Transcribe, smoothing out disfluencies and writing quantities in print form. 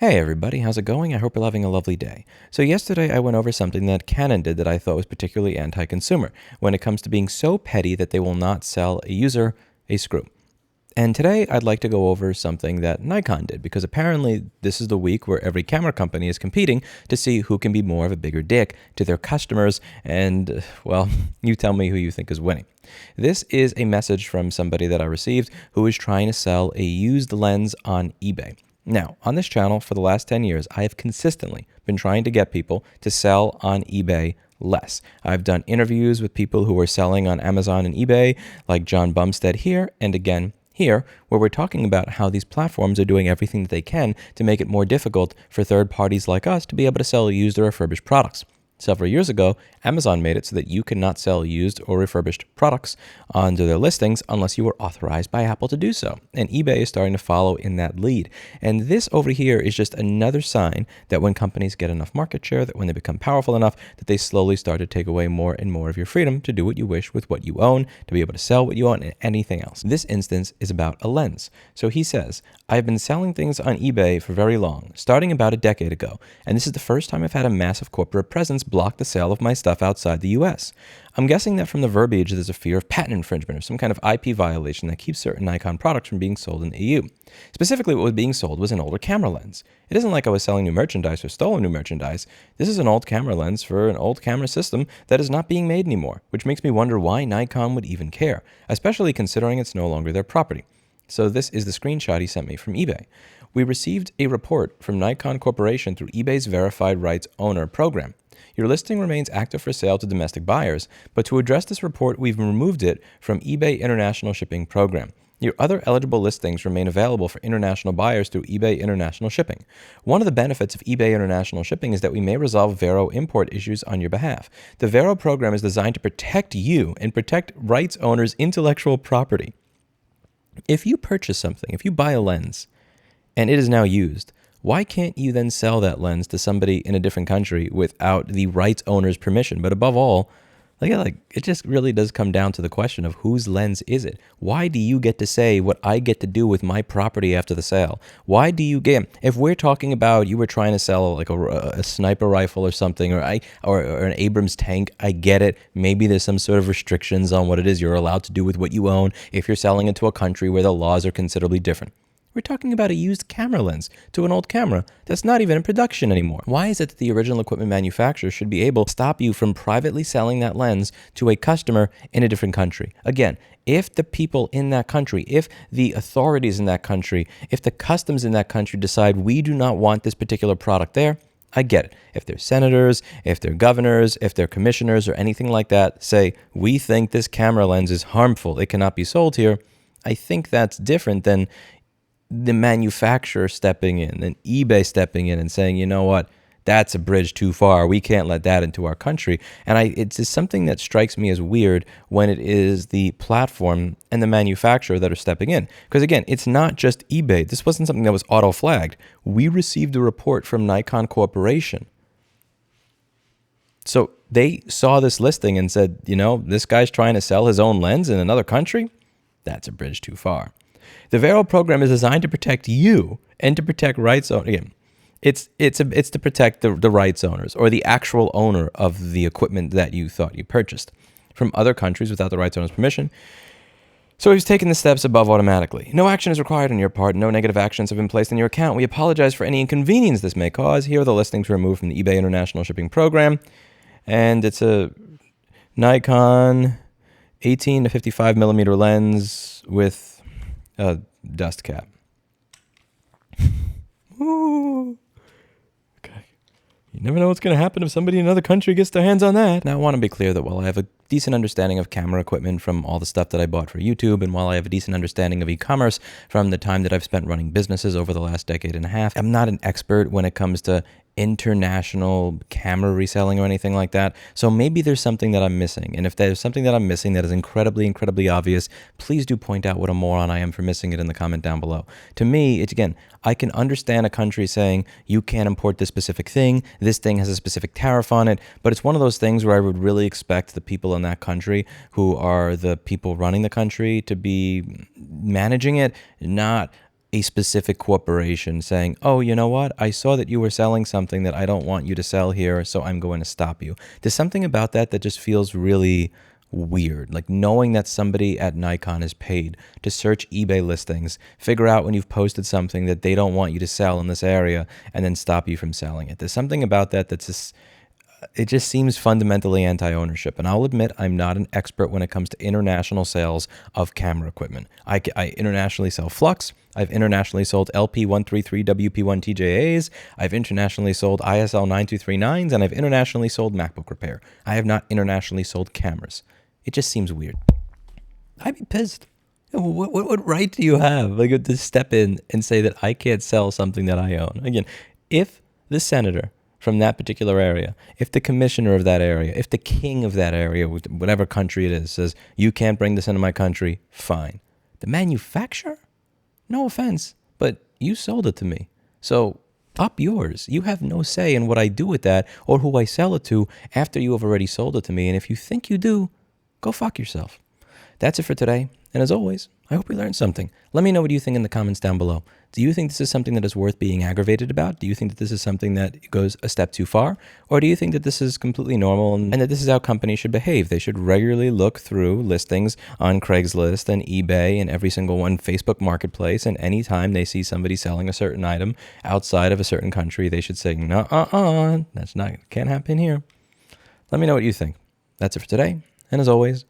Hey everybody, how's it going? I hope you're having a lovely day. So yesterday I went over something that Canon did that I thought was particularly anti-consumer when it comes to being so petty that they will not sell a user a screw. And today I'd like to go over something that Nikon did because apparently this is the week where every camera company is competing to see who can be more of a bigger dick to their customers and, well, you tell me who you think is winning. This is a message from somebody that I received who is trying to sell a used lens on eBay. Now, on this channel for the last 10 years, I have consistently been trying to get people to sell on eBay less. I've done interviews with people who are selling on Amazon and eBay, like John Bumstead here, and again here, where we're talking about how these platforms are doing everything that they can to make it more difficult for third parties like us to be able to sell used or refurbished products. Several years ago, Amazon made it so that you cannot sell used or refurbished products under their listings unless you were authorized by Apple to do so. And eBay is starting to follow in that lead. And this over here is just another sign that when companies get enough market share, that when they become powerful enough, that they slowly start to take away more and more of your freedom to do what you wish with what you own, to be able to sell what you own and anything else. This instance is about a lens. So he says, I've been selling things on eBay for very long, starting about a decade ago, and this is the first time I've had a massive corporate presence block the sale of my stuff outside the US. I'm guessing that from the verbiage there's a fear of patent infringement or some kind of IP violation that keeps certain Nikon products from being sold in the EU. Specifically, what was being sold was an older camera lens. It isn't like I was selling new merchandise or stolen new merchandise. This is an old camera lens for an old camera system that is not being made anymore, which makes me wonder why Nikon would even care, especially considering it's no longer their property. So this is the screenshot he sent me from eBay. We received a report from Nikon Corporation through eBay's Verified Rights Owner program. Your listing remains active for sale to domestic buyers, but to address this report, we've removed it from eBay International Shipping Program. Your other eligible listings remain available for international buyers through eBay International Shipping. One of the benefits of eBay International Shipping is that we may resolve Vero import issues on your behalf. The Vero program is designed to protect you and protect rights owners' intellectual property. If you purchase something, if you buy a lens, and it is now used, why can't you then sell that lens to somebody in a different country without the rights owner's permission? But above all, it just really does come down to the question of whose lens is it? Why do you get to say what I get to do with my property after the sale? Why do you get, if we're talking about you were trying to sell like a sniper rifle or something, or an Abrams tank, I get it. Maybe there's some sort of restrictions on what it is you're allowed to do with what you own if you're selling it to a country where the laws are considerably different. We're talking about a used camera lens to an old camera that's not even in production anymore. Why is it that the original equipment manufacturer should be able to stop you from privately selling that lens to a customer in a different country? Again, if the people in that country, if the authorities in that country, if the customs in that country decide we do not want this particular product there, I get it. If they're senators, if they're governors, if they're commissioners or anything like that, say, we think this camera lens is harmful, it cannot be sold here, I think that's different than the manufacturer stepping in and eBay stepping in and saying, you know what, that's a bridge too far. We can't let that into our country. And it's just something that strikes me as weird when it is the platform and the manufacturer that are stepping in. Because again, it's not just eBay. This wasn't something that was auto-flagged. We received a report from Nikon Corporation. So they saw this listing and said, you know, this guy's trying to sell his own lens in another country? That's a bridge too far. The Vero program is designed to protect you and to protect rights owners. Again, it's to protect the rights owners or the actual owner of the equipment that you thought you purchased from other countries without the rights owner's permission. So he's taken the steps above automatically. No action is required on your part. No negative actions have been placed in your account. We apologize for any inconvenience this may cause. Here are the listings removed from the eBay International Shipping Program. And it's a Nikon 18 to 55 millimeter lens with a dust cap. Ooh. Okay. You never know what's going to happen if somebody in another country gets their hands on that. Now, I want to be clear that while I have a decent understanding of camera equipment from all the stuff that I bought for YouTube, and while I have a decent understanding of e-commerce from the time that I've spent running businesses over the last decade and a half, I'm not an expert when it comes to international camera reselling or anything like that. So maybe there's something that I'm missing. And if there's something that I'm missing that is incredibly, incredibly obvious, please do point out what a moron I am for missing it in the comment down below. To me, it's again, I can understand a country saying you can't import this specific thing. This thing has a specific tariff on it. But it's one of those things where I would really expect the people in that country who are the people running the country to be managing it, not a specific corporation saying, oh, you know what? I saw that you were selling something that I don't want you to sell here, so I'm going to stop you. There's something about that that just feels really weird. Like knowing that somebody at Nikon is paid to search eBay listings, figure out when you've posted something that they don't want you to sell in this area, and then stop you from selling it. There's something about that that's just, it just seems fundamentally anti-ownership. And I'll admit I'm not an expert when it comes to international sales of camera equipment. I internationally sell flux. I've internationally sold LP133 WP1 TJAs. I've internationally sold ISL 9239s, and I've internationally sold MacBook repair. I have not internationally sold cameras. It just seems weird. I'd be pissed. What right do you have to step in and say that I can't sell something that I own? Again, if the senator from that particular area, if the commissioner of that area, if the king of that area, whatever country it is, says, you can't bring this into my country, fine. The manufacturer? No offense, but you sold it to me. So up yours. You have no say in what I do with that or who I sell it to after you have already sold it to me. And if you think you do, go fuck yourself. That's it for today. And as always, I hope you learned something. Let me know what you think in the comments down below. Do you think this is something that is worth being aggravated about? Do you think that this is something that goes a step too far? Or do you think that this is completely normal and that this is how companies should behave? They should regularly look through listings on Craigslist and eBay and every single one, Facebook Marketplace, and anytime they see somebody selling a certain item outside of a certain country, they should say, no, that's not, can't happen here. Let me know what you think. That's it for today. And as always,